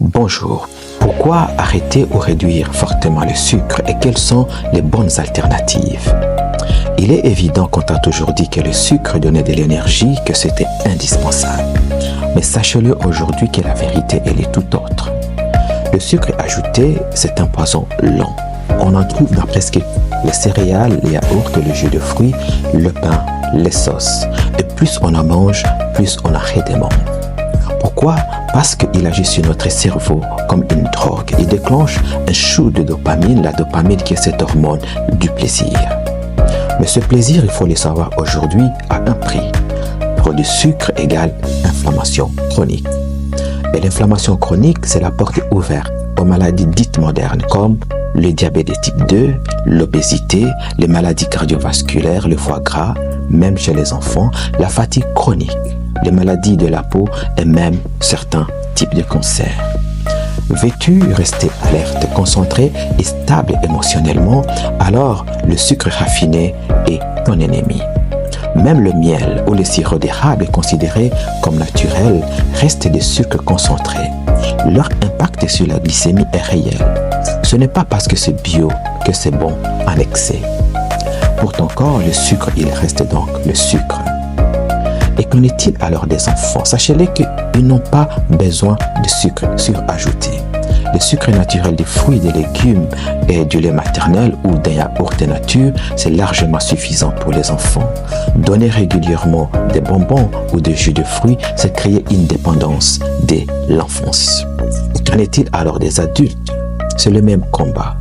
Bonjour. Pourquoi arrêter ou réduire fortement le sucre et quelles sont les bonnes alternatives? Il est évident qu'on t'a toujours dit que le sucre donnait de l'énergie, que c'était indispensable. Mais sachez-le aujourd'hui que la vérité, elle est tout autre. Le sucre ajouté, c'est un poison lent. On en trouve dans presque les céréales, les yaourts, le jus de fruits, le pain, les sauces. Et plus on en mange, plus on arrête de manger. Pourquoi? Parce qu'il agit sur notre cerveau comme une drogue. Il déclenche un shoot de dopamine, la dopamine qui est cette hormone du plaisir. Mais ce plaisir, il faut le savoir aujourd'hui, a un prix. Trop de sucre égale inflammation chronique. Et l'inflammation chronique, c'est la porte ouverte aux maladies dites modernes comme le diabète de type 2, l'obésité, les maladies cardiovasculaires, le foie gras, même chez les enfants, la fatigue chronique, les maladies de la peau et même certains types de cancers. Veux-tu rester alerte, concentré et stable émotionnellement, alors le sucre raffiné est ton ennemi. Même le miel ou le sirop d'érable est considéré comme naturel, reste des sucres concentrés. Leur impact sur la glycémie est réel. Ce n'est pas parce que c'est bio que c'est bon en excès. Pour ton corps, le sucre, il reste donc le sucre. Et qu'en est-il alors des enfants? Sachez-les qu'ils n'ont pas besoin de sucre surajouté. Le sucre naturel des fruits, des légumes et du lait maternel ou d'un yaourt de nature, c'est largement suffisant pour les enfants. Donner régulièrement des bonbons ou des jus de fruits, c'est créer une dépendance dès l'enfance. Qu'en est-il alors des adultes? C'est le même combat.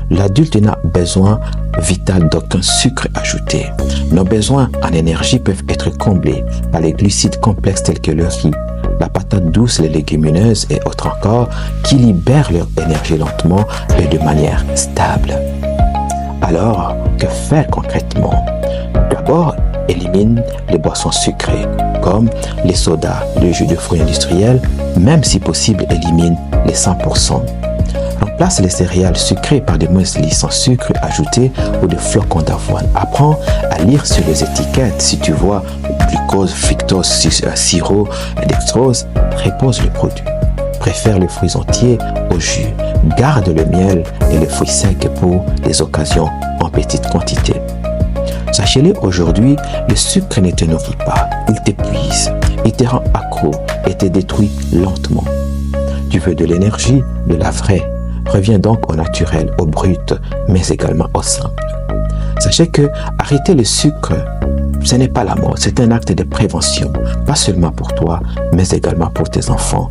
L'adulte n'a besoin vital d'aucun sucre ajouté. Nos besoins en énergie peuvent être comblés par les glucides complexes tels que le riz, la patate douce, les légumineuses et autres encore qui libèrent leur énergie lentement et de manière stable. Alors, que faire concrètement? D'abord, élimine les boissons sucrées comme les sodas, le jus de fruits industriels, même si possible élimine les 100%. Remplace les céréales sucrées par des muesli sans sucre ajouté ou des flocons d'avoine. Apprends à lire sur les étiquettes. Si tu vois glucose, fructose, sirop, dextrose, repose le produit. Préfère les fruits entiers au jus. Garde le miel et les fruits secs pour des occasions en petite quantité. Sachez-le, aujourd'hui, le sucre ne te nourrit pas. Il t'épuise, il te rend accro et te détruit lentement. Tu veux de l'énergie, de la vraie. Reviens donc au naturel, au brut, mais également au simple. Sachez que arrêter le sucre, ce n'est pas la mort, c'est un acte de prévention, pas seulement pour toi, mais également pour tes enfants.